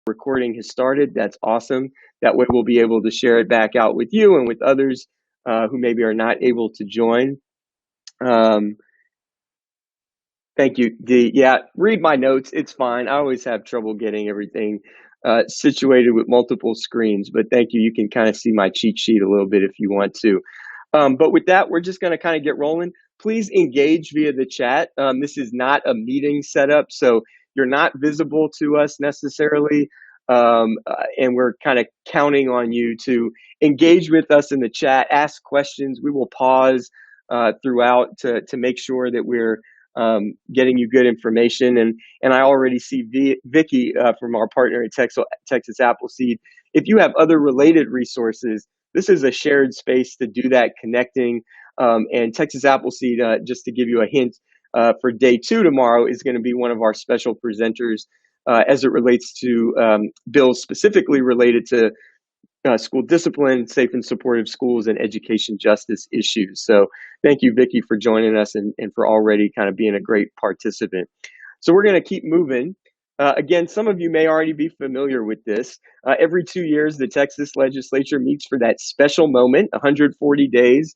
recording has started. That's awesome. That way we'll be able to share it back out with you and with others who maybe are not able to join. Um, Thank you, Dee. Yeah, read my notes. It's fine. I always have trouble getting everything situated with multiple screens, but thank you. You can kind of see my cheat sheet a little bit if you want to. But with that, we're just going to kind of get rolling. Please engage via the chat. This is not a meeting setup, so you're not visible to us necessarily. And we're kind of counting on you to engage with us in the chat, ask questions. We will pause throughout to make sure that we're getting you good information. And I already see Vicky from our partner at Texas Appleseed. If you have other related resources, this is a shared space to do that connecting. And Texas Appleseed, just to give you a hint, for day 2 tomorrow is going to be one of our special presenters as it relates to bills specifically related to school discipline, safe and supportive schools, and education justice issues. So thank you, Vicki, for joining us and for already kind of being a great participant. So we're going to keep moving. Again, some of you may already be familiar with this. Every 2 years, the Texas legislature meets for that special moment, 140 days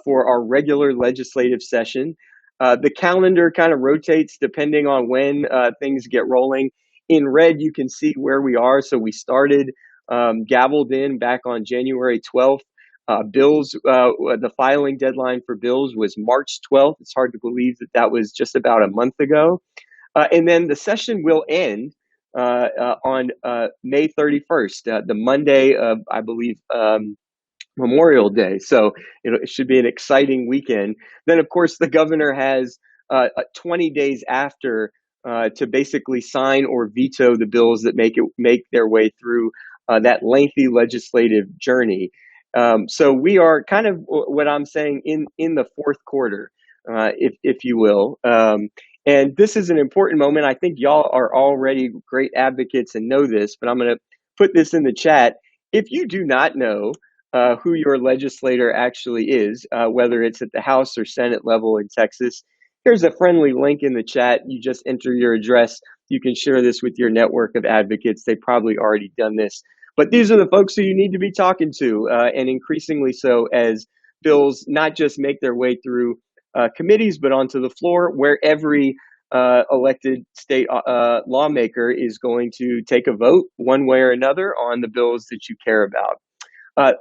for our regular legislative session. The calendar kind of rotates depending on when things get rolling. In red, you can see where we are. So we started gavelled in back on January 12th. The filing deadline for bills was March 12th. It's hard to believe that was just about a month ago. And then the session will end on May 31st, the Monday of, I believe, Memorial Day. So it should be an exciting weekend. Then, of course, the governor has 20 days after to basically sign or veto the bills that make their way through that lengthy legislative journey. So we are kind of what I'm saying in the fourth quarter, if you will. And this is an important moment. I think y'all are already great advocates and know this, but I'm going to put this in the chat. If you do not know who your legislator actually is, whether it's at the House or Senate level in Texas, here's a friendly link in the chat. You just enter your address. You can share this with your network of advocates. They've probably already done this. But these are the folks who you need to be talking to, and increasingly so as bills not just make their way through committees, but onto the floor, where every elected state lawmaker is going to take a vote one way or another on the bills that you care about.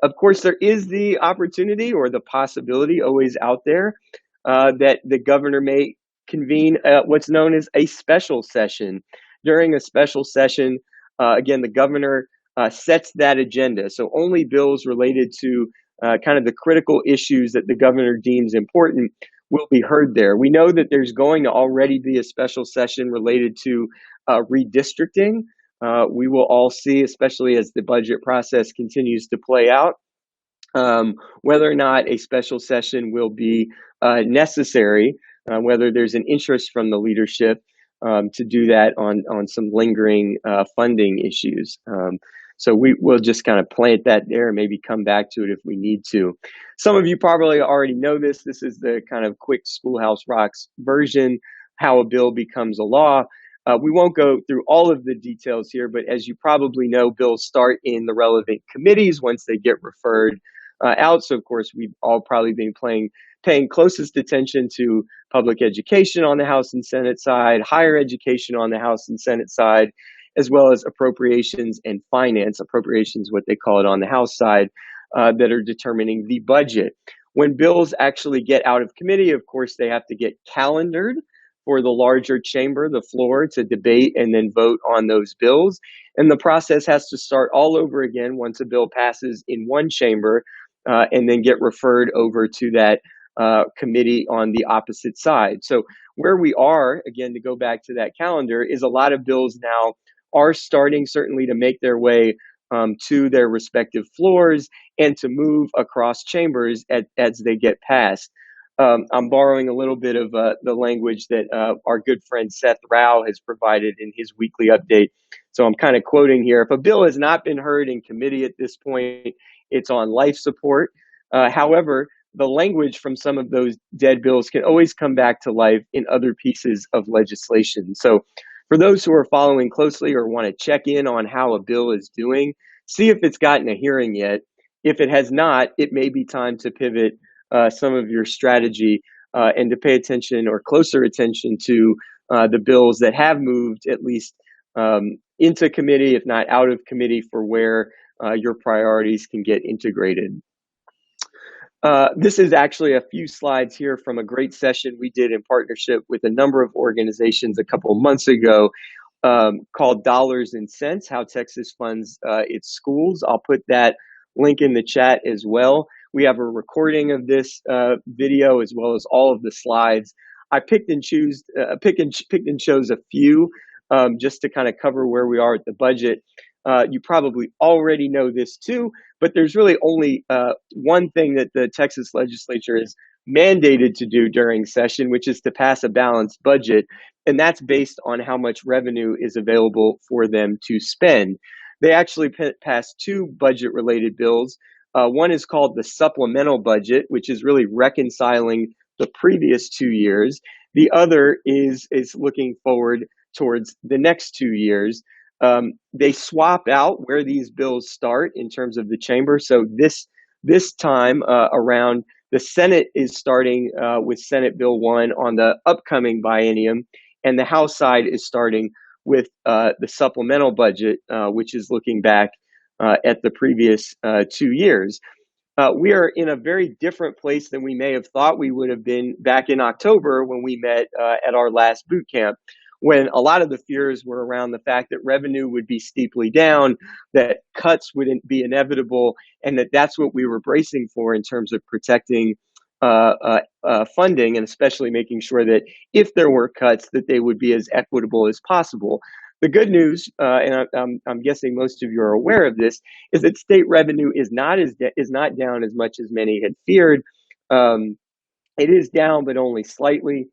Of course, there is the opportunity or the possibility always out there that the governor may convene what's known as a special session. During a special session, again, the governor sets that agenda. So only bills related to kind of the critical issues that the governor deems important will be heard there. We know that there's going to already be a special session related to redistricting. We will all see, especially as the budget process continues to play out, whether or not a special session will be necessary, whether there's an interest from the leadership to do that on some lingering funding issues. So we'll just kind of plant that there and maybe come back to it if we need to. Some of you probably already know this. This is the kind of quick Schoolhouse Rocks version, how a bill becomes a law. We won't go through all of the details here, but as you probably know, bills start in the relevant committees once they get referred out. So, of course, we've all probably been paying closest attention to public education on the House and Senate side, higher education on the House and Senate side, as well as appropriations and finance. Appropriations, what they call it on the House side, that are determining the budget. When bills actually get out of committee, of course, they have to get calendared for the larger chamber, the floor, to debate and then vote on those bills. And the process has to start all over again once a bill passes in one chamber and then get referred over to that committee on the opposite side. So where we are, again, to go back to that calendar, is a lot of bills now are starting certainly to make their way to their respective floors and to move across chambers as they get passed. I'm borrowing a little bit of the language that our good friend Seth Rao has provided in his weekly update. So I'm kind of quoting here. If a bill has not been heard in committee at this point, it's on life support. However, the language from some of those dead bills can always come back to life in other pieces of legislation. So For those who are following closely or want to check in on how a bill is doing, see if it's gotten a hearing yet. If it has not, it may be time to pivot some of your strategy and to pay attention or closer attention to the bills that have moved at least into committee, if not out of committee, for where your priorities can get integrated. This is actually a few slides here from a great session we did in partnership with a number of organizations a couple of months ago called Dollars and Cents, How Texas Funds Its Schools. I'll put that link in the chat as well. We have a recording of this video as well as all of the slides. I picked and chose a few just to kind of cover where we are at the budget. You probably already know this too, but there's really only one thing that the Texas legislature is mandated to do during session, which is to pass a balanced budget. And that's based on how much revenue is available for them to spend. They actually passed two budget-related bills. One is called the supplemental budget, which is really reconciling the previous 2 years. The other is looking forward towards the next 2 years. They swap out where these bills start in terms of the chamber. So this time around, the Senate is starting with Senate Bill 1 on the upcoming biennium, and the House side is starting with the supplemental budget, which is looking back at the previous 2 years. We are in a very different place than we may have thought we would have been back in October when we met at our last boot camp, when a lot of the fears were around the fact that revenue would be steeply down, that cuts wouldn't be inevitable, and that's what we were bracing for in terms of protecting funding, and especially making sure that if there were cuts, that they would be as equitable as possible. The good news, and I'm guessing most of you are aware of this, is that state revenue is not down as much as many had feared. It is down, but only slightly.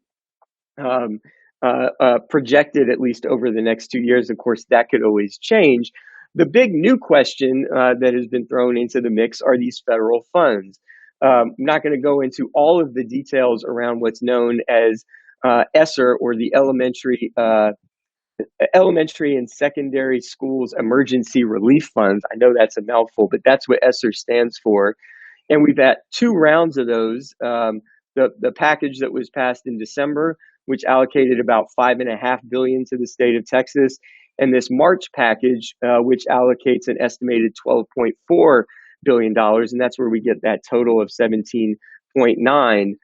Projected at least over the next 2 years. Of course, that could always change. The big new question that has been thrown into the mix are these federal funds. I'm not going to go into all of the details around what's known as ESSER, or the Elementary and Secondary Schools Emergency Relief Funds. I know that's a mouthful, but that's what ESSER stands for. And we've had 2 rounds of those. The package that was passed in December, which allocated about $5.5 billion to the state of Texas, and this March package, which allocates an estimated $12.4 billion, and that's where we get that total of 17.9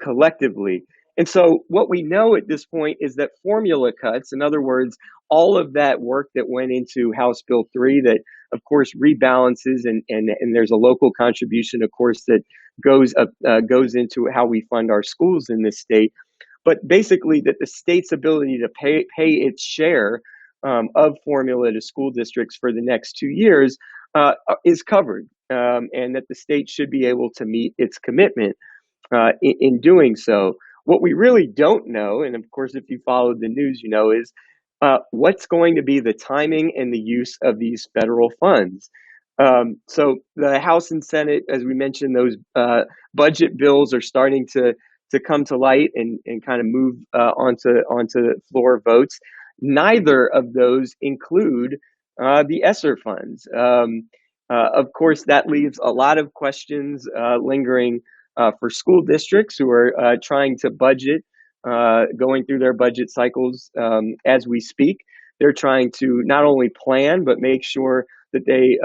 collectively. And so what we know at this point is that formula cuts, in other words, all of that work that went into House Bill 3 that, of course, rebalances, and there's a local contribution, of course, that goes into how we fund our schools in this state. But basically that the state's ability to pay its share of formula to school districts for the next 2 years is covered, and that the state should be able to meet its commitment in doing so. What we really don't know, and of course, if you followed the news, you know, is what's going to be the timing and the use of these federal funds. So the House and Senate, as we mentioned, those budget bills are starting to come to light and kind of move onto floor votes. Neither of those include the ESSER funds. Of course, that leaves a lot of questions lingering for school districts who are trying to budget, going through their budget cycles as we speak. They're trying to not only plan, but make sure that they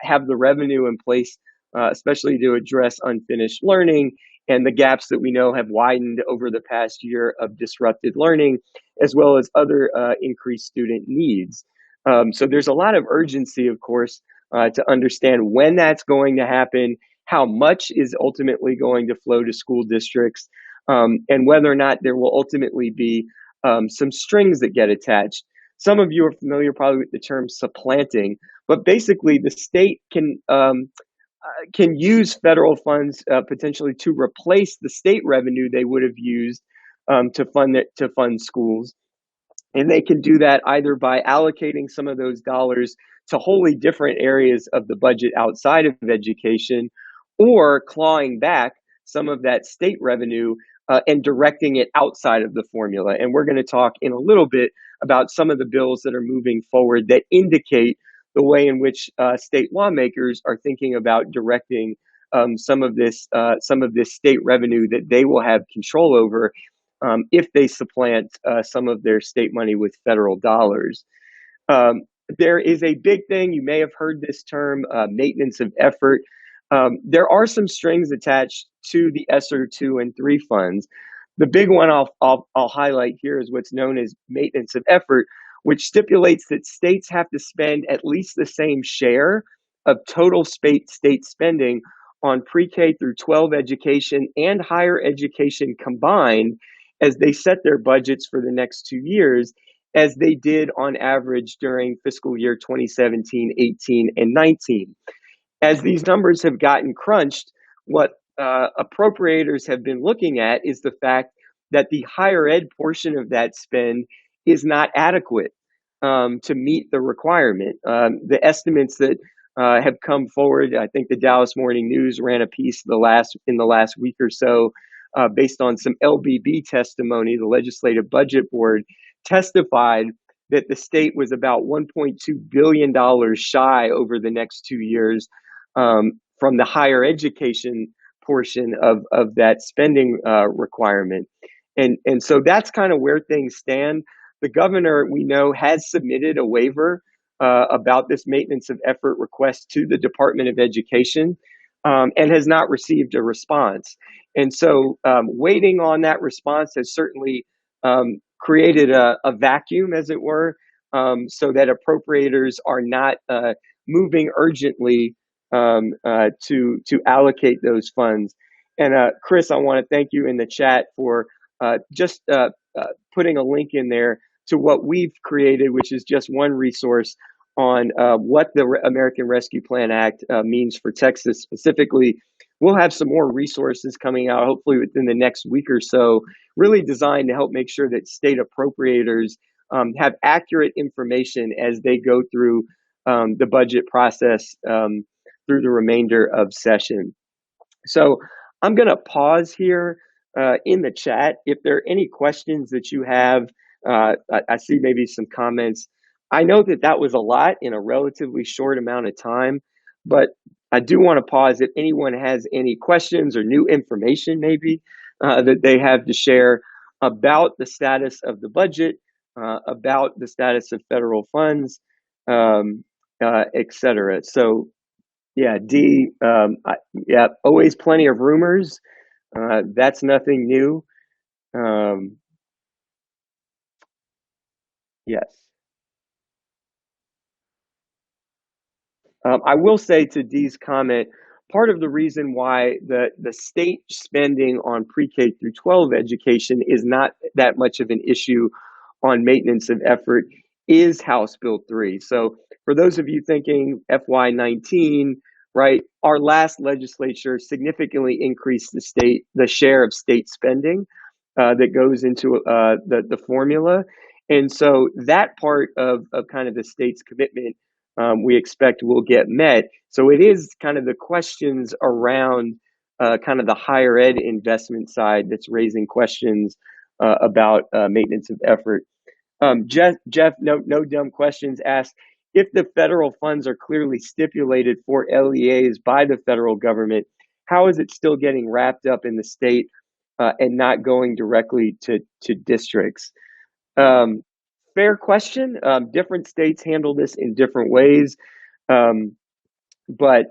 have the revenue in place, especially to address unfinished learning and the gaps that we know have widened over the past year of disrupted learning, as well as other increased student needs. So there's a lot of urgency, of course, to understand when that's going to happen, how much is ultimately going to flow to school districts, and whether or not there will ultimately be some strings that get attached. Some of you are familiar probably with the term supplanting, but basically the state can use federal funds potentially to replace the state revenue they would have used to fund schools. And they can do that either by allocating some of those dollars to wholly different areas of the budget outside of education, or clawing back some of that state revenue and directing it outside of the formula. And we're going to talk in a little bit about some of the bills that are moving forward that indicate the way in which state lawmakers are thinking about directing some of this state revenue that they will have control over if they supplant some of their state money with federal dollars. Um, there is a big thing, you may have heard this term, maintenance of effort. There are some strings attached to the ESSER 2 and 3 funds. The big one I'll highlight here is what's known as maintenance of effort, which stipulates that states have to spend at least the same share of total state spending on pre-K through 12 education and higher education combined as they set their budgets for the next 2 years, as they did on average during fiscal year 2017, 18, and 19. As these numbers have gotten crunched, what appropriators have been looking at is the fact that the higher ed portion of that spend is not adequate to meet the requirement. The estimates that have come forward, I think the Dallas Morning News ran a piece in the last week or so based on some LBB testimony. The Legislative Budget Board testified that the state was about $1.2 billion shy over the next 2 years from the higher education portion of that spending requirement. And so that's kind of where things stand. The governor, we know, has submitted a waiver about this maintenance of effort request to the Department of Education and has not received a response. And so waiting on that response has certainly created a vacuum, as it were, so that appropriators are not moving urgently to allocate those funds. And Chris, I want to thank you in the chat for just putting a link in there to what we've created, which is just one resource on what the American Rescue Plan Act means for Texas specifically. We'll have some more resources coming out, hopefully within the next week or so, really designed to help make sure that state appropriators have accurate information as they go through the budget process through the remainder of session. So I'm going to pause here in the chat. If there are any questions that you have, I see maybe some comments. I know that that was a lot in a relatively short amount of time, but I do want to pause if anyone has any questions or new information maybe that they have to share about the status of the budget, about the status of federal funds, et cetera. So yeah, D, yeah, always plenty of rumors. That's nothing new. Yes. I will say to Dee's comment, part of the reason why the state spending on pre-K through 12 education is not that much of an issue on maintenance of effort is House Bill 3. So for those of you thinking FY19, right, our last legislature significantly increased the share of state spending that goes into the formula. And so that part of kind of the state's commitment we expect will get met. So it is kind of the questions around kind of the higher ed investment side that's raising questions about maintenance of effort. Jeff, no dumb questions asked, if the federal funds are clearly stipulated for LEAs by the federal government, how is it still getting wrapped up in the state and not going directly to districts? Fair question. Different states handle this in different ways. But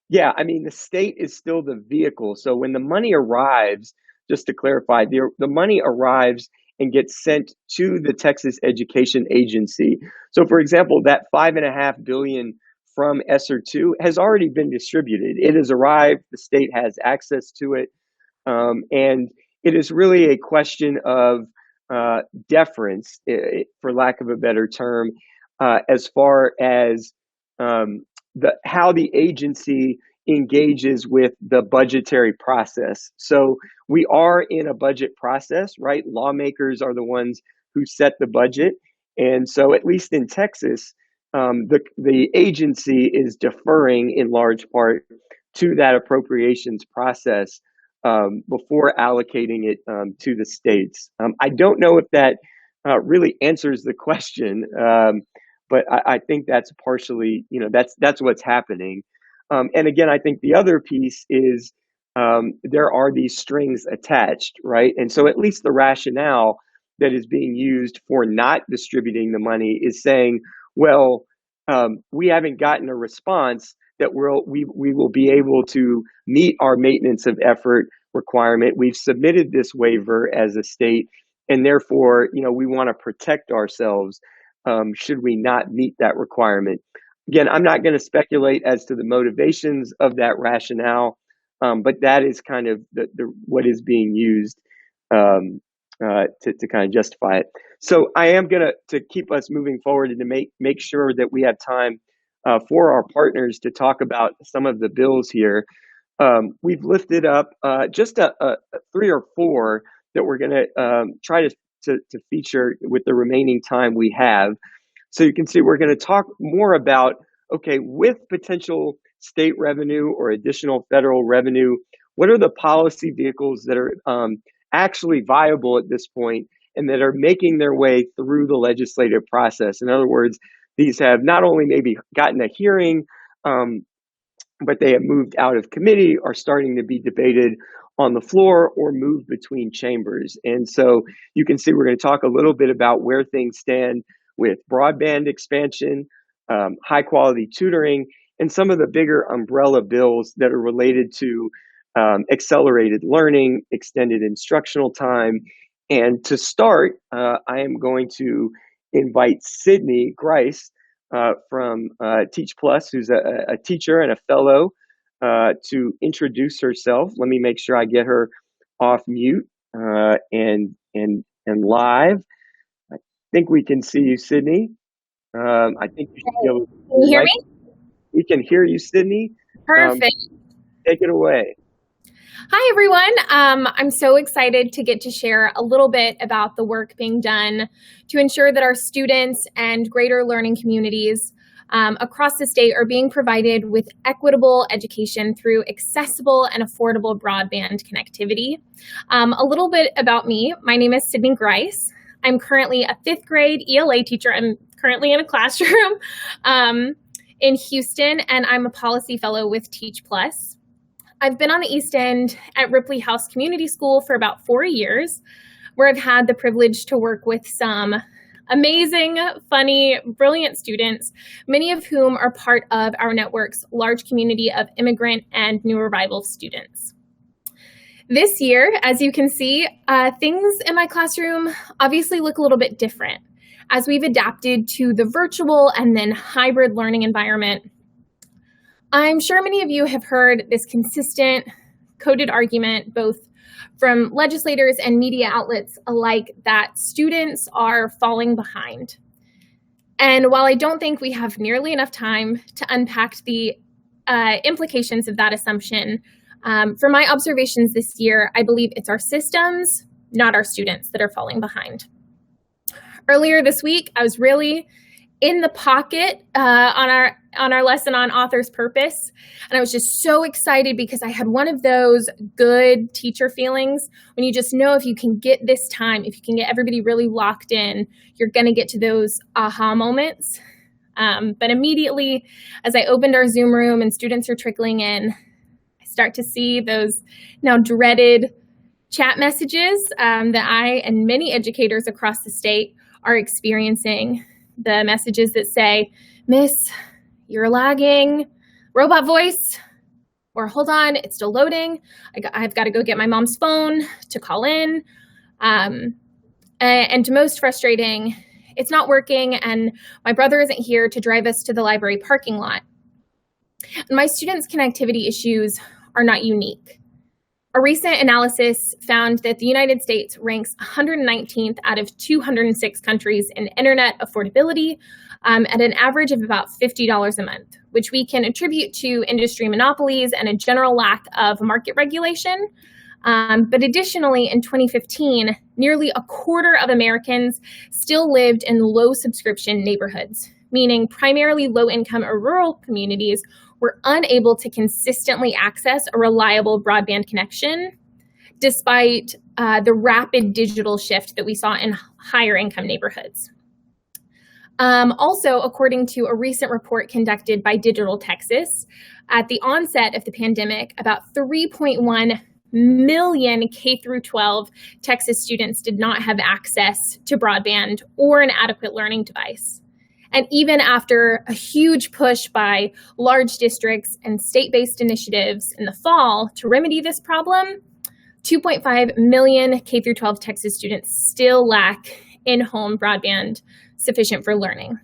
yeah, I mean, the state is still the vehicle. So when the money arrives, just to clarify, the money arrives and gets sent to the Texas Education Agency. So for example, that $5.5 billion from ESSER 2 has already been distributed. It has arrived, the state has access to it. And it is really a question of deference, for lack of a better term, as far as how the agency engages with the budgetary process. So we are in a budget process, right? Lawmakers are the ones who set the budget. And so at least in Texas, the agency is deferring in large part to that appropriations process before allocating it to the states. I don't know if that really answers the question, but I think that's partially, that's what's happening. And again, I think the other piece is there are these strings attached, right? And so at least the rationale that is being used for not distributing the money is saying, well, we haven't gotten a response that we will be able to meet our maintenance of effort requirement. We've submitted this waiver as a state, and therefore, we want to protect ourselves should we not meet that requirement. Again, I'm not going to speculate as to the motivations of that rationale, but that is kind of the what is being used to kind of justify it. So I am going to keep us moving forward and to make sure that we have time for our partners to talk about some of the bills here. We've lifted up just a 3 or 4 that we're going to try to feature with the remaining time we have. So you can see we're going to talk more about, okay, with potential state revenue or additional federal revenue, what are the policy vehicles that are actually viable at this point and that are making their way through the legislative process? In other words, these have not only maybe gotten a hearing, but they have moved out of committee, are starting to be debated on the floor, or moved between chambers. And so you can see we're going to talk a little bit about where things stand with broadband expansion, high quality tutoring, and some of the bigger umbrella bills that are related to accelerated learning, extended instructional time. And to start, I am going to invite Sydney Grice from Teach Plus, who's a teacher and a fellow, to introduce herself. Let me make sure I get her off mute and live. I think we can see you, Sydney. I think you should be able to. Can you hear me? We can hear you, Sydney. Perfect. Take it away. Hi, everyone. I'm so excited to get to share a little bit about the work being done to ensure that our students and greater learning communities across the state are being provided with equitable education through accessible and affordable broadband connectivity. A little bit about me. My name is Sydney Grice. I'm currently a 5th grade ELA teacher. I'm currently in a classroom in Houston, and I'm a policy fellow with Teach Plus. I've been on the East End at Ripley House Community School for about 4 years, where I've had the privilege to work with some amazing, funny, brilliant students, many of whom are part of our network's large community of immigrant and new arrival students. This year, as you can see, things in my classroom obviously look a little bit different as we've adapted to the virtual and then hybrid learning environment. I'm sure many of you have heard this consistent coded argument, both from legislators and media outlets alike, that students are falling behind. And while I don't think we have nearly enough time to unpack the implications of that assumption, from my observations this year, I believe it's our systems, not our students, that are falling behind. Earlier this week, I was really in the pocket on our lesson on author's purpose. And I was just so excited because I had one of those good teacher feelings when you just know if you can get this time, if you can get everybody really locked in, you're going to get to those aha moments. But immediately, as I opened our Zoom room and students are trickling in, I start to see those now dreaded chat messages that I and many educators across the state are experiencing. The messages that say, "Miss, you're lagging," robot voice, or "Hold on, it's still loading. I've got to go get my mom's phone to call in." And most frustrating, it's not working and my brother isn't here to drive us to the library parking lot. And my students' connectivity issues are not unique. A recent analysis found that the United States ranks 119th out of 206 countries in internet affordability at an average of about $50 a month, which we can attribute to industry monopolies and a general lack of market regulation. But additionally, in 2015, nearly a quarter of Americans still lived in low subscription neighborhoods, meaning primarily low-income or rural communities were unable to consistently access a reliable broadband connection. despite the rapid digital shift that we saw in higher income neighborhoods. Also, according to a recent report conducted by Digital Texas, at the onset of the pandemic, about 3.1 million K-12 Texas students did not have access to broadband or an adequate learning device. And even after a huge push by large districts and state-based initiatives in the fall to remedy this problem, 2.5 million K-12 Texas students still lack in-home broadband sufficient for learning.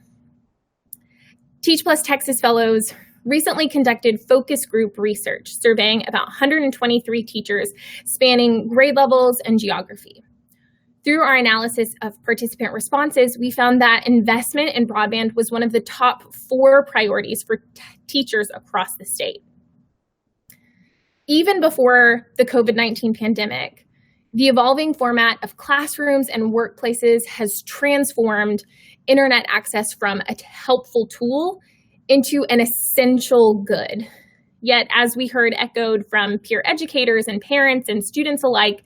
Teach Plus Texas Fellows recently conducted focus group research surveying about 123 teachers spanning grade levels and geography. Through our analysis of participant responses, we found that investment in broadband was one of the top 4 priorities for teachers across the state. Even before the COVID-19 pandemic, the evolving format of classrooms and workplaces has transformed internet access from a helpful tool into an essential good. Yet, as we heard echoed from peer educators and parents and students alike,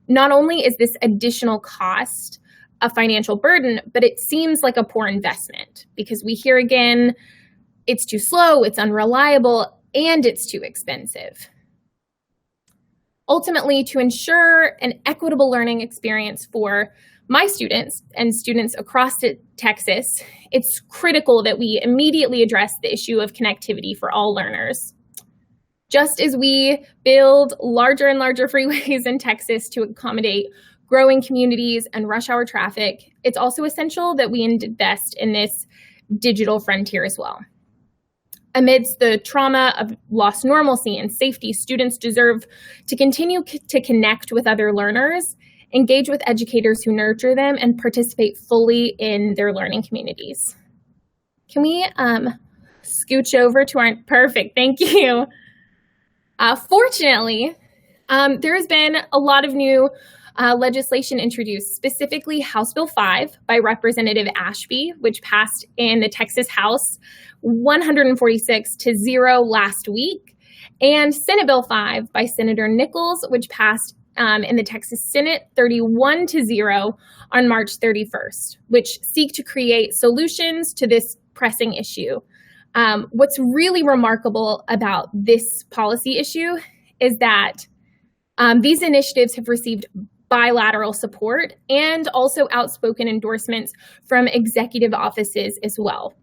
not only is this additional cost a financial burden, but it seems like a poor investment because we hear again, it's too slow, it's unreliable, and it's too expensive. Ultimately, to ensure an equitable learning experience for my students and students across Texas, it's critical that we immediately address the issue of connectivity for all learners. Just as we build larger and larger freeways in Texas to accommodate growing communities and rush hour traffic, it's also essential that we invest in this digital frontier as well. Amidst the trauma of lost normalcy and safety, students deserve to continue to connect with other learners, engage with educators who nurture them, and participate fully in their learning communities. Can we scooch over to our, perfect, thank you. Fortunately, there has been a lot of new legislation introduced, specifically House Bill 5 by Representative Ashby, which passed in the Texas House 146-0 last week, and Senate Bill 5 by Senator Nichols, which passed in the Texas Senate 31-0 on March 31st, which seek to create solutions to this pressing issue. What's really remarkable about this policy issue is that these initiatives have received bilateral support and also outspoken endorsements from executive offices as well.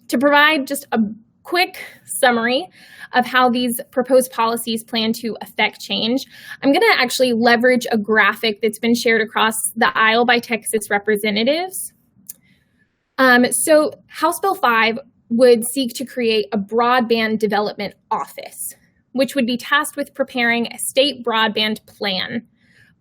To provide just a quick summary of how these proposed policies plan to affect change, I'm going to actually leverage a graphic that's been shared across the aisle by Texas representatives. So House Bill 5 would seek to create a broadband development office, which would be tasked with preparing a state broadband plan,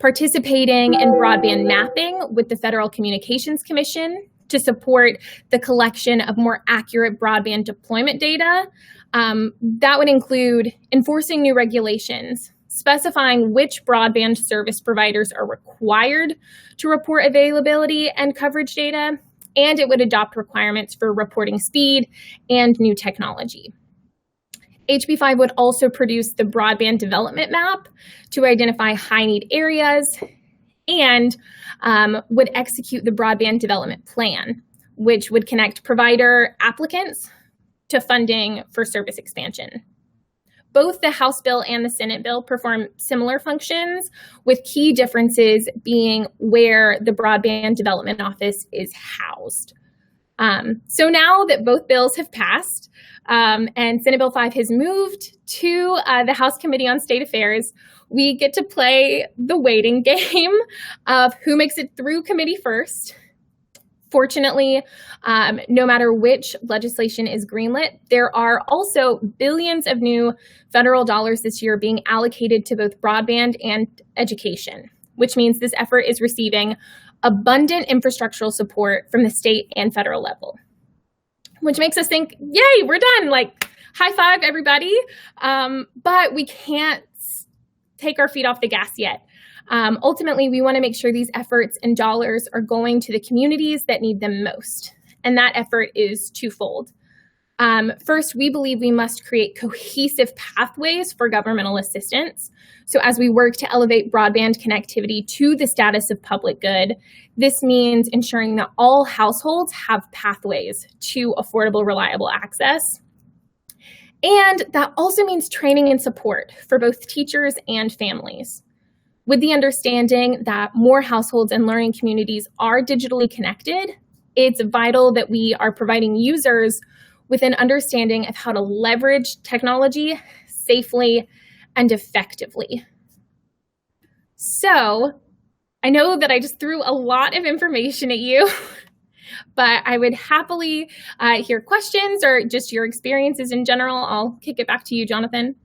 participating in broadband mapping with the Federal Communications Commission to support the collection of more accurate broadband deployment data. That would include enforcing new regulations, specifying which broadband service providers are required to report availability and coverage data, and it would adopt requirements for reporting speed and new technology. HB 5 would also produce the broadband development map to identify high-need areas and would execute the broadband development plan, which would connect provider applicants to funding for service expansion. Both the House bill and the Senate bill perform similar functions, with key differences being where the Broadband Development Office is housed. So now that both bills have passed and Senate Bill 5 has moved to the House Committee on State Affairs, we get to play the waiting game of who makes it through committee first. Fortunately, no matter which legislation is greenlit, there are also billions of new federal dollars this year being allocated to both broadband and education, which means this effort is receiving abundant infrastructural support from the state and federal level, which makes us think, yay, we're done, like high five, everybody. But we can't take our feet off the gas yet. Ultimately, we want to make sure these efforts and dollars are going to the communities that need them most. And that effort is twofold. First, we believe we must create cohesive pathways for governmental assistance. So as we work to elevate broadband connectivity to the status of public good, this means ensuring that all households have pathways to affordable, reliable access. And that also means training and support for both teachers and families, with the understanding that more households and learning communities are digitally connected. It's vital that we are providing users with an understanding of how to leverage technology safely and effectively. So, I know that I just threw a lot of information at you, but I would happily hear questions or just your experiences in general. I'll kick it back to you, Jonathan.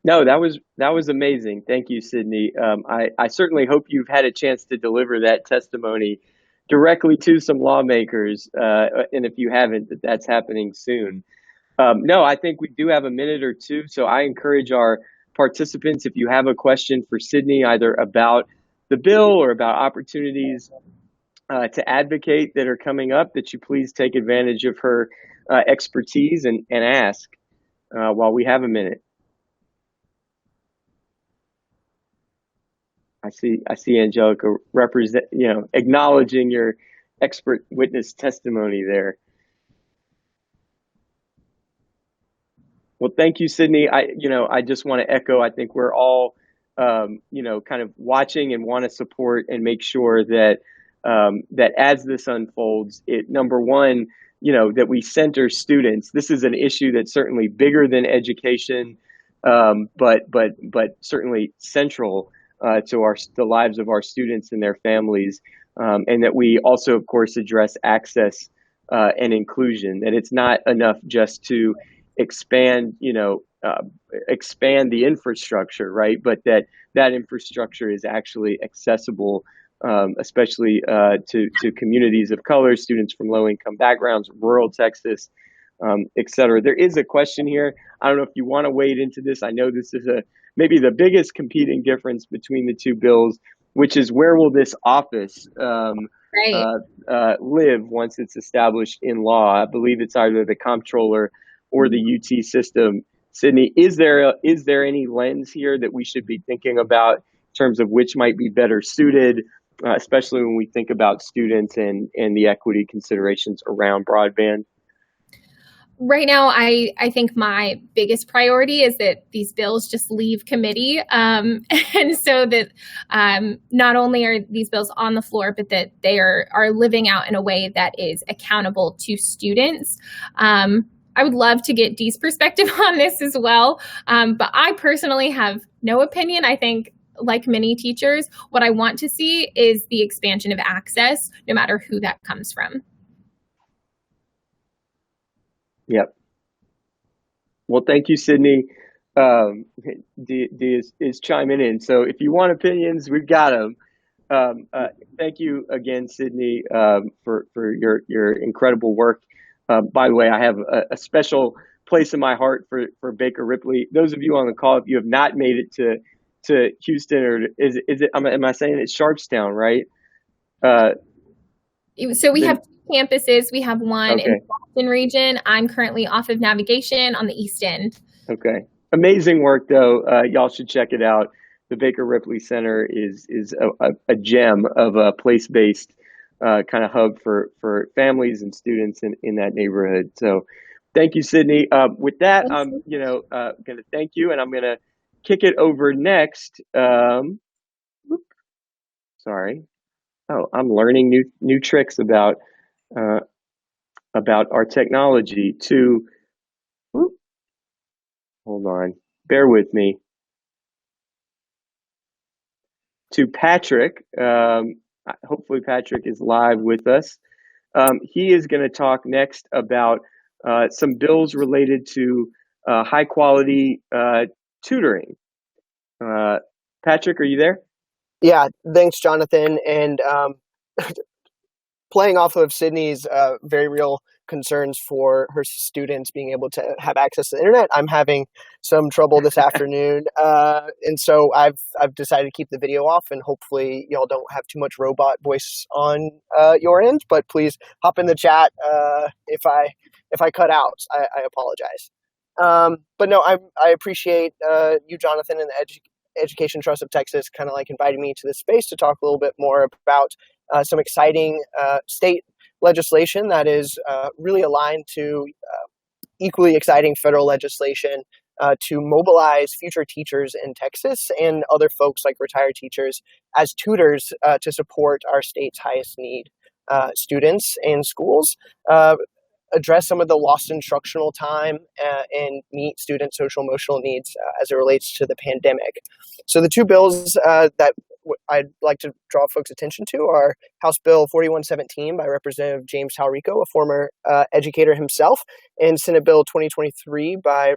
No, that was amazing. Thank you, Sydney. I certainly hope you've had a chance to deliver that testimony directly to some lawmakers, and if you haven't, that's happening soon. No, I think we do have a minute or two, so I encourage our participants, if you have a question for Sydney, either about the bill or about opportunities to advocate that are coming up, that you please take advantage of her expertise and ask while we have a minute. I see Angelica acknowledging your expert witness testimony there. Well, thank you, Sydney. I just want to echo, I think we're all, kind of watching and want to support and make sure that, that as this unfolds, number one, that we center students. This is an issue that's certainly bigger than education, but certainly central to the lives of our students and their families, and that we also, of course, address access and inclusion. That it's not enough just to expand the infrastructure, right? But that infrastructure is actually accessible, especially to communities of color, students from low-income backgrounds, rural Texas, et cetera. There is a question here. I don't know if you want to wade into this. I know this is maybe the biggest competing difference between the two bills, which is where will this office live once it's established in law? I believe it's either the comptroller or the UT system. Sydney, is there any lens here that we should be thinking about in terms of which might be better suited, especially when we think about students and the equity considerations around broadband? Right now, I think my biggest priority is that these bills just leave committee, and so that not only are these bills on the floor, but that they are living out in a way that is accountable to students. I would love to get Dee's perspective on this as well, but I personally have no opinion. I think, like many teachers, what I want to see is the expansion of access, no matter who that comes from. Yep. Well, thank you, Sydney. Dee is chiming in. So if you want opinions, we've got them. Thank you again, Sydney, for your incredible work. By the way, I have a special place in my heart for Baker Ripley. Those of you on the call, if you have not made it to Houston, or is it? Am I saying it's Sharpstown, right? So we have two campuses. We have one in the Boston region. I'm currently off of Navigation on the East End. Okay. Amazing work, though. Y'all should check it out. The Baker Ripley Center is a gem of a place-based kind of hub for families and students in that neighborhood. So thank you, Sydney. With that, I'm going to thank you, and I'm going to kick it over next. Sorry. Oh, I'm learning new tricks about our technology. Hold on, bear with me. To Patrick. Hopefully Patrick is live with us. He is going to talk next about some bills related to high quality tutoring. Patrick, are you there? Yeah, thanks, Jonathan. And playing off of Sydney's very real concerns for her students being able to have access to the internet. I'm having some trouble this afternoon, and so I've decided to keep the video off, and hopefully y'all don't have too much robot voice on your end. But please hop in the chat if I cut out. I apologize. But no, I appreciate you, Jonathan, and the Education Trust of Texas kind of like inviting me to this space to talk a little bit more about some exciting state legislation that is really aligned to equally exciting federal legislation to mobilize future teachers in Texas and other folks like retired teachers as tutors to support our state's highest need students in schools. Address some of the lost instructional time and meet student social emotional needs as it relates to the pandemic. So the two bills that I'd like to draw folks' attention to are House Bill 4117 by Representative James Talrico, a former educator himself, and Senate Bill 2023 by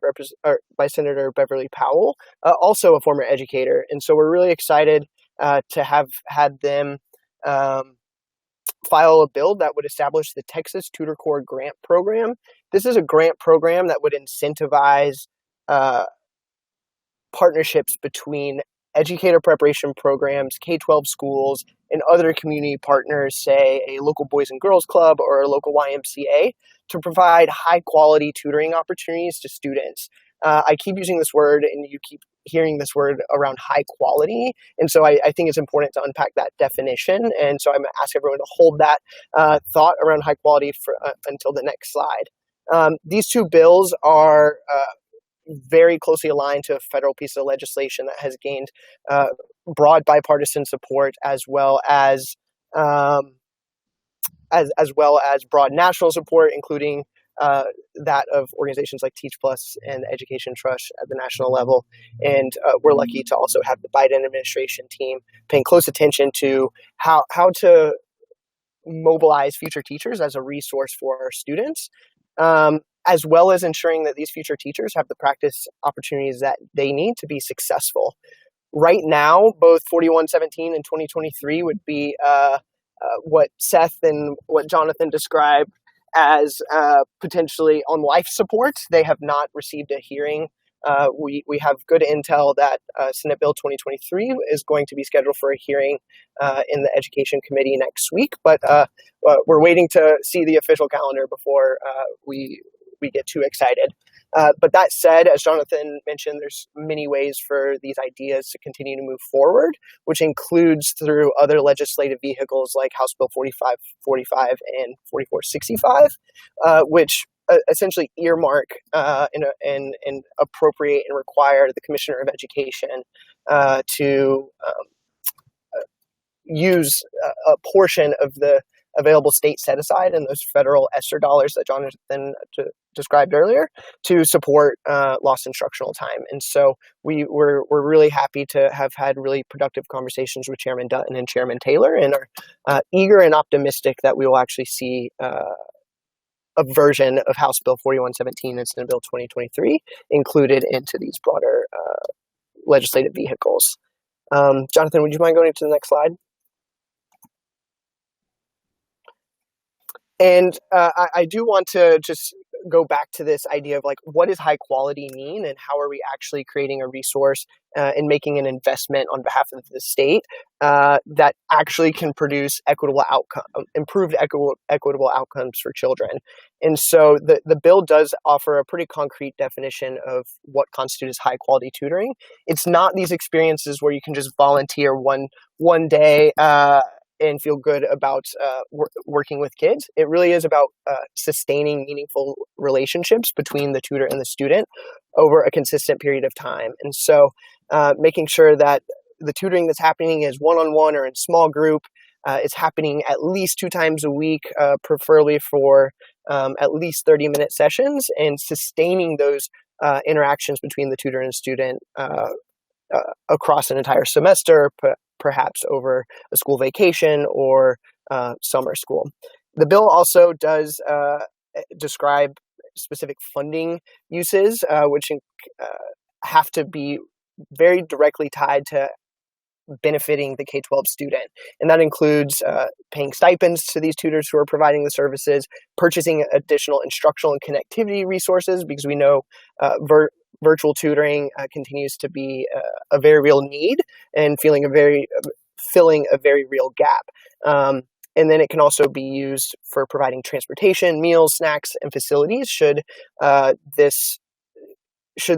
Senator Beverly Powell, also a former educator. And so we're really excited to have had them file a bill that would establish the Texas Tutor Corps Grant Program. This is a grant program that would incentivize partnerships between educator preparation programs, K-12 schools, and other community partners, say a local Boys and Girls Club or a local YMCA, to provide high-quality tutoring opportunities to students. I keep using this word, and you keep hearing this word around high quality. And so I think it's important to unpack that definition. And so I'm going to ask everyone to hold that thought around high quality for, until the next slide. These two bills are very closely aligned to a federal piece of legislation that has gained broad bipartisan support, as well as broad national support, including that of organizations like Teach Plus and the Education Trust at the national level. And we're lucky to also have the Biden administration team paying close attention to how to mobilize future teachers as a resource for our students, as well as ensuring that these future teachers have the practice opportunities that they need to be successful. Right now, both 4117 and 2023 would be what Seth and what Jonathan described as potentially on life support. They have not received a hearing. We have good intel that Senate Bill 2023 is going to be scheduled for a hearing in the Education Committee next week, but we're waiting to see the official calendar before we get too excited. But that said, as Jonathan mentioned, there's many ways for these ideas to continue to move forward, which includes through other legislative vehicles like House Bill 4545 and 4465, which essentially earmark and appropriate and require the Commissioner of Education to use a portion of the available state set aside and those federal ESSER dollars that Jonathan described earlier to support lost instructional time. And so we're really happy to have had really productive conversations with Chairman Dutton and Chairman Taylor, and are eager and optimistic that we will actually see a version of House Bill 4117 and Senate Bill 2023 included into these broader legislative vehicles. Jonathan, would you mind going to the next slide? And I do want to just go back to this idea of like, what does high quality mean, and how are we actually creating a resource and making an investment on behalf of the state that actually can produce improved equitable outcomes for children. And so the bill does offer a pretty concrete definition of what constitutes high quality tutoring. It's not these experiences where you can just volunteer one day and feel good about working with kids. It really is about sustaining meaningful relationships between the tutor and the student over a consistent period of time. And so making sure that the tutoring that's happening is one-on-one or in small group, it's happening at least 2 times a week, preferably for at least 30-minute sessions, and sustaining those interactions between the tutor and student across an entire semester, perhaps over a school vacation or summer school. The bill also does describe specific funding uses, which have to be very directly tied to benefiting the K-12 student. And that includes paying stipends to these tutors who are providing the services, purchasing additional instructional and connectivity resources, because we know virtual tutoring continues to be a very real need and filling a very real gap. And then it can also be used for providing transportation, meals, snacks, and facilities should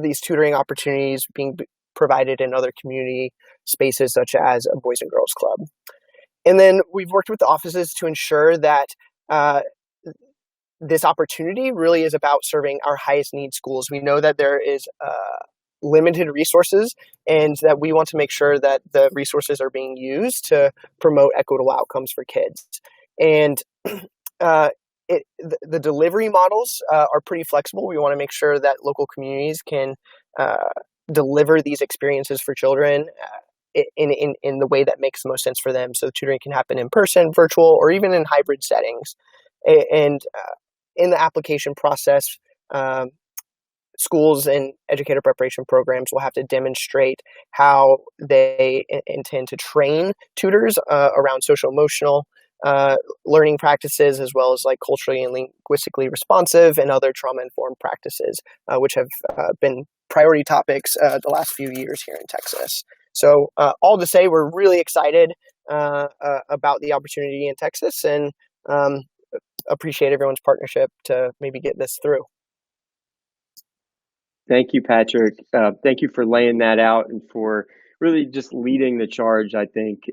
these tutoring opportunities being provided in other community spaces such as a Boys and Girls Club. And then we've worked with the offices to ensure that this opportunity really is about serving our highest need schools. We know that there is limited resources, and that we want to make sure that the resources are being used to promote equitable outcomes for kids. And the delivery models are pretty flexible. We want to make sure that local communities can deliver these experiences for children in the way that makes the most sense for them. So tutoring can happen in person, virtual, or even in hybrid settings. And in the application process, schools and educator preparation programs will have to demonstrate how they intend to train tutors around social emotional learning practices, as well as like culturally and linguistically responsive and other trauma-informed practices, which have been priority topics the last few years here in Texas. So all to say, we're really excited about the opportunity in Texas, and appreciate everyone's partnership to maybe get this through. Thank you, Patrick. Thank you for laying that out and for really just leading the charge, I think,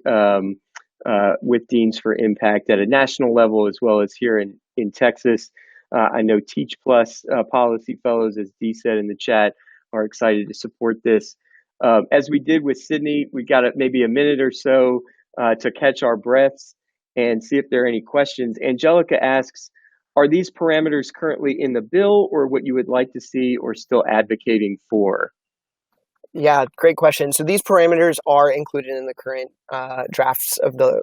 with Deans for Impact at a national level, as well as here in Texas. I know Teach Plus policy fellows, as Dee said in the chat, are excited to support this. As we did with Sydney, we got maybe a minute or so to catch our breaths and see if there are any questions. Angelica asks, are these parameters currently in the bill, or what you would like to see or still advocating for? Yeah, great question. So these parameters are included in the current drafts of the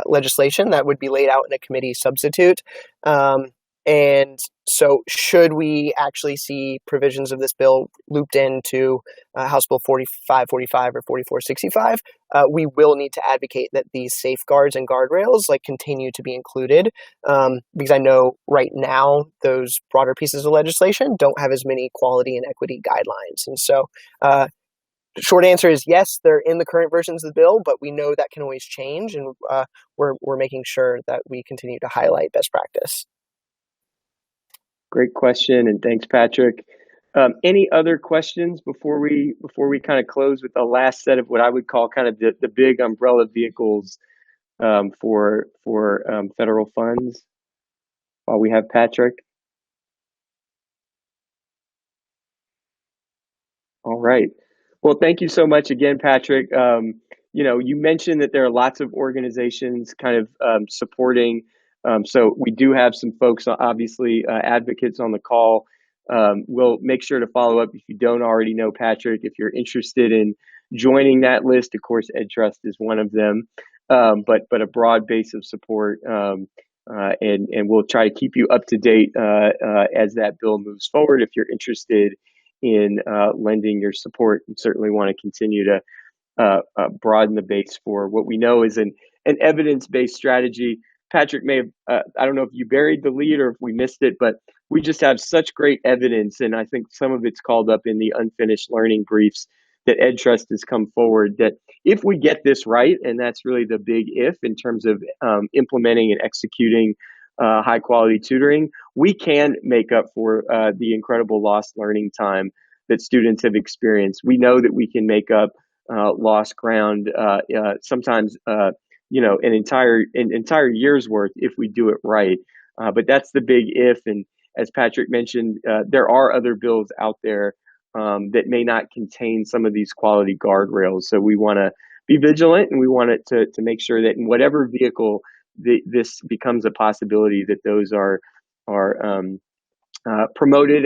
legislation that would be laid out in a committee substitute. And so should we actually see provisions of this bill looped into House Bill 4545 or 4465, we will need to advocate that these safeguards and guardrails continue to be included, because I know right now those broader pieces of legislation don't have as many quality and equity guidelines. And so the short answer is yes, they're in the current versions of the bill, but we know that can always change, and we're making sure that we continue to highlight best practice. Great question, and thanks, Patrick. Any other questions before we kind of close with the last set of what I would call kind of the big umbrella vehicles for federal funds while we have Patrick? All right. Well, thank you so much again, Patrick. You mentioned that there are lots of organizations kind of supporting. So we do have some folks, obviously, advocates on the call. We'll make sure to follow up if you don't already know Patrick. If you're interested in joining that list, of course, EdTrust is one of them, but a broad base of support. And we'll try to keep you up to date as that bill moves forward. If you're interested in lending your support, and certainly want to continue to broaden the base for what we know is an evidence-based strategy. Patrick may have, I don't know if you buried the lead or if we missed it, but we just have such great evidence, and I think some of it's called up in the unfinished learning briefs that EdTrust has come forward, that if we get this right, and that's really the big if in terms of implementing and executing high quality tutoring, we can make up for the incredible lost learning time that students have experienced. We know that we can make up lost ground, sometimes an entire year's worth if we do it right. But that's the big if. And as Patrick mentioned, there are other bills out there that may not contain some of these quality guardrails. So we want to be vigilant, and we want it to make sure that in whatever vehicle this becomes a possibility, that those are promoted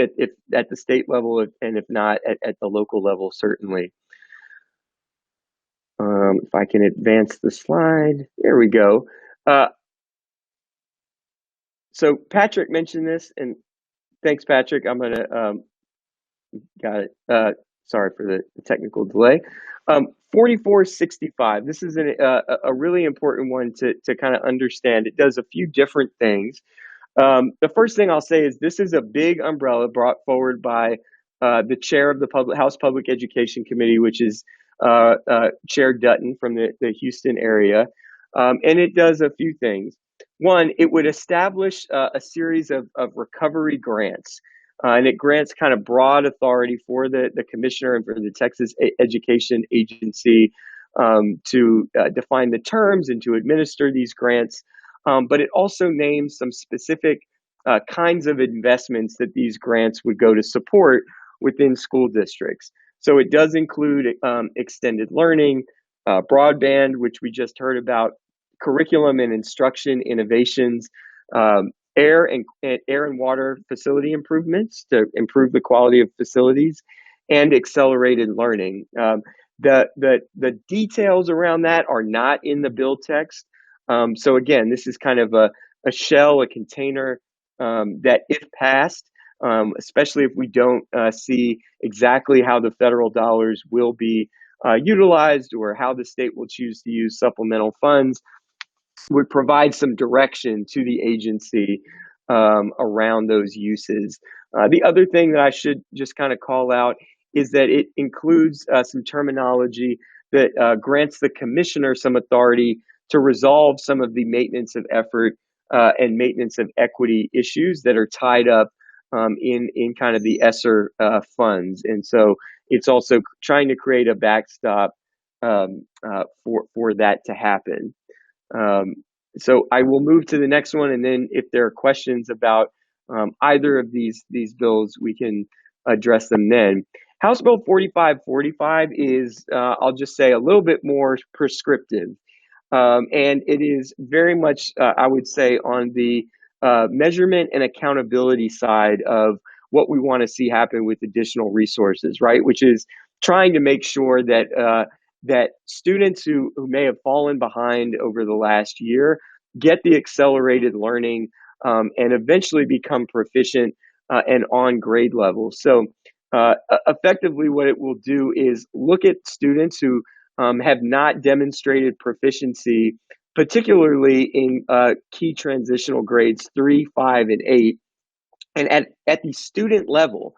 at the state level, and if not at the local level, certainly. If I can advance the slide, there we go. So Patrick mentioned this, and thanks, Patrick. I'm gonna got it. Sorry for the technical delay. 4465. This is a really important one to kind of understand. It does a few different things. The first thing I'll say is this is a big umbrella brought forward by the chair of the House Public Education Committee, which is Chair Dutton from the Houston area. And it does a few things. One, it would establish a series of recovery grants. And it grants kind of broad authority for the commissioner and for the Texas Education Agency to define the terms and to administer these grants. But it also names some specific kinds of investments that these grants would go to support within school districts. So it does include extended learning, broadband, which we just heard about, curriculum and instruction innovations, air and water facility improvements to improve the quality of facilities, and accelerated learning. The details around that are not in the bill text. So again, this is kind of a shell, a container that, if passed, especially if we don't see exactly how the federal dollars will be utilized or how the state will choose to use supplemental funds, would provide some direction to the agency around those uses. The other thing that I should just kind of call out is that it includes some terminology that grants the commissioner some authority to resolve some of the maintenance of effort and maintenance of equity issues that are tied up in kind of the ESSER funds. And so it's also trying to create a backstop for that to happen. So I will move to the next one, and then if there are questions about either of these bills, we can address them then. House Bill 4545 is, I'll just say, a little bit more prescriptive. And it is very much, I would say, on the measurement and accountability side of what we want to see happen with additional resources, right? Which is trying to make sure that that students who may have fallen behind over the last year get the accelerated learning and eventually become proficient and on grade level. So effectively what it will do is look at students who have not demonstrated proficiency, particularly in key transitional grades 3, 5, and 8, and at the student level,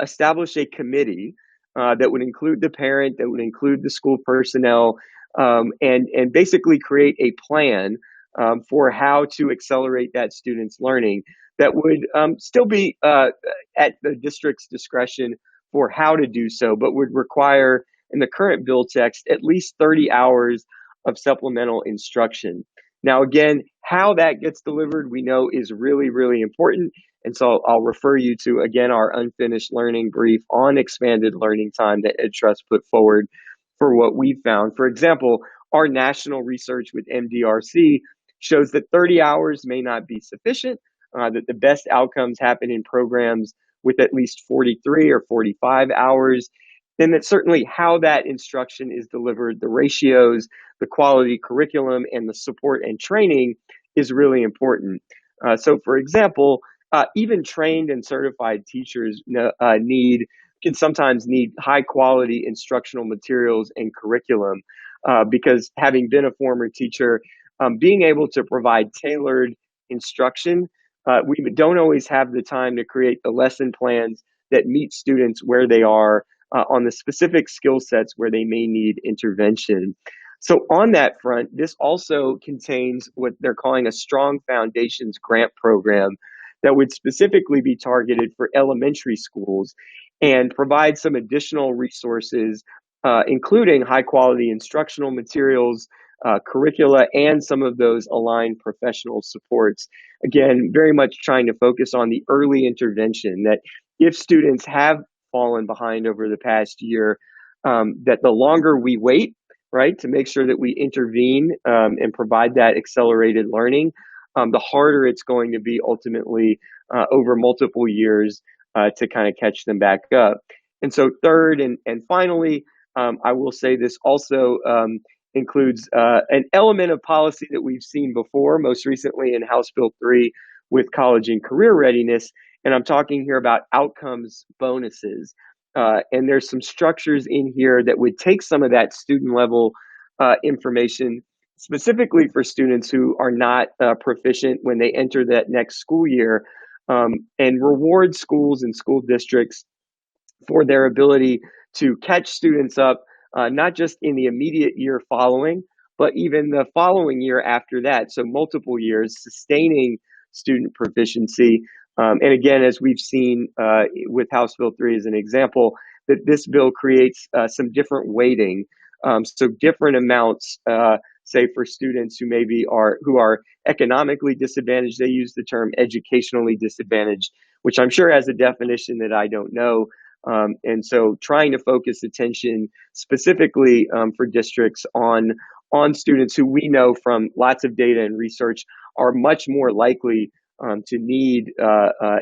establish a committee that would include the parent, that would include the school personnel, and basically create a plan for how to accelerate that student's learning that would still be at the district's discretion for how to do so, but would require, in the current bill text, at least 30 hours of supplemental instruction. Now, again, how that gets delivered, we know is really, really important. And so I'll refer you to, again, our unfinished learning brief on expanded learning time that EdTrust put forward for what we found. For example, our national research with MDRC shows that 30 hours may not be sufficient, that the best outcomes happen in programs with at least 43 or 45 hours, then that certainly how that instruction is delivered, the ratios, the quality curriculum, and the support and training is really important. So, for example, even trained and certified teachers can sometimes need high quality instructional materials and curriculum because, having been a former teacher, being able to provide tailored instruction, we don't always have the time to create the lesson plans that meet students where they are on the specific skill sets where they may need intervention. So on that front, this also contains what they're calling a Strong Foundations grant program that would specifically be targeted for elementary schools and provide some additional resources, including high quality instructional materials, curricula, and some of those aligned professional supports. Again, very much trying to focus on the early intervention that if students have fallen behind over the past year, that the longer we wait, right, to make sure that we intervene and provide that accelerated learning, the harder it's going to be ultimately over multiple years to kind of catch them back up. And so third and finally, I will say this also includes an element of policy that we've seen before, most recently in House Bill 3 with college and career readiness. And I'm talking here about outcomes bonuses. And there's some structures in here that would take some of that student level information, specifically for students who are not proficient when they enter that next school year, and reward schools and school districts for their ability to catch students up, not just in the immediate year following, but even the following year after that. So multiple years, sustaining student proficiency. And again, as we've seen with House Bill 3 as an example, that this bill creates some different weighting. So different amounts, say for students who are economically disadvantaged, they use the term educationally disadvantaged, which I'm sure has a definition that I don't know. And so trying to focus attention specifically for districts on students who we know from lots of data and research are much more likely to need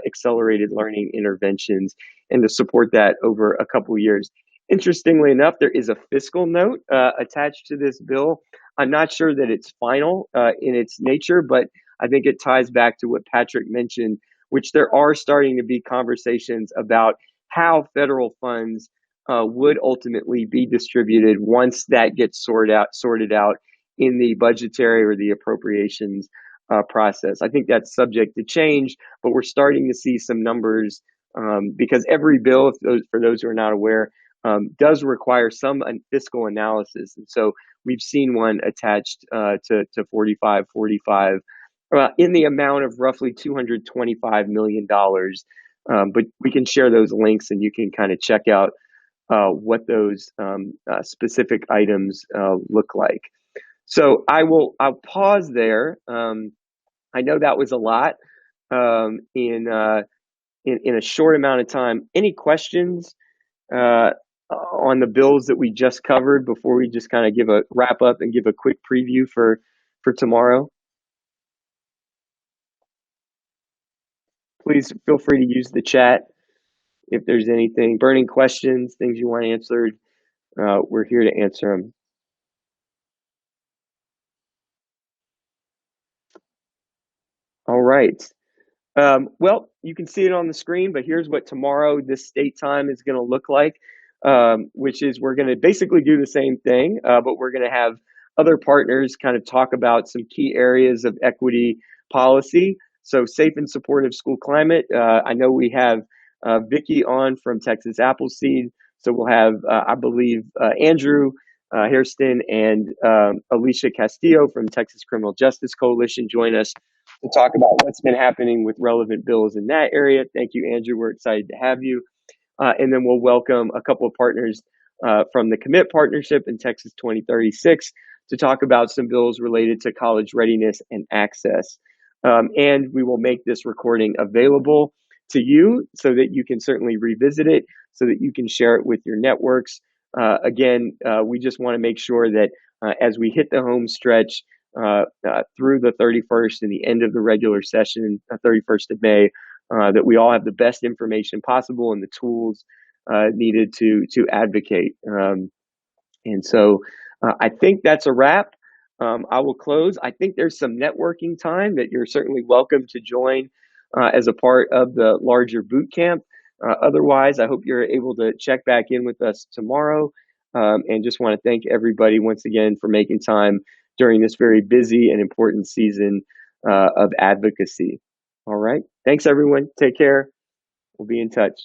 accelerated learning interventions, and to support that over a couple of years. Interestingly enough, there is a fiscal note attached to this bill. I'm not sure that it's final in its nature, but I think it ties back to what Patrick mentioned, which there are starting to be conversations about how federal funds would ultimately be distributed once that gets sorted out in the budgetary or the appropriations process. I think that's subject to change, but we're starting to see some numbers because every bill, for those who are not aware, does require some fiscal analysis. And so we've seen one attached to 4545 in the amount of roughly $225 million. But we can share those links and you can kind of check out what those specific items look like. So I'll pause there. I know that was a lot in a short amount of time. Any questions on the bills that we just covered before we just kind of give a wrap up and give a quick preview for tomorrow? Please feel free to use the chat if there's anything, burning questions, things you want answered. We're here to answer them. All right. Well, you can see it on the screen, but here's what tomorrow, this state time, is going to look like, which is we're going to basically do the same thing, but we're going to have other partners kind of talk about some key areas of equity policy. So safe and supportive school climate. I know we have Vicki on from Texas Appleseed. So we'll have, I believe, Andrew Hairston and Alicia Castillo from Texas Criminal Justice Coalition join us to talk about what's been happening with relevant bills in that area. Thank you, Andrew. We're excited to have you. And then we'll welcome a couple of partners from the Commit Partnership in Texas 2036 to talk about some bills related to college readiness and access. And we will make this recording available to you so that you can certainly revisit it, so that you can share it with your networks. Again, we just want to make sure that as we hit the home stretch through the 31st and the end of the regular session, 31st of May, that we all have the best information possible and the tools needed to advocate. And so I think that's a wrap. I will close. I think there's some networking time that you're certainly welcome to join as a part of the larger boot camp. Otherwise, I hope you're able to check back in with us tomorrow. And just want to thank everybody once again for making time during this very busy and important season of advocacy. All right. Thanks, everyone. Take care. We'll be in touch.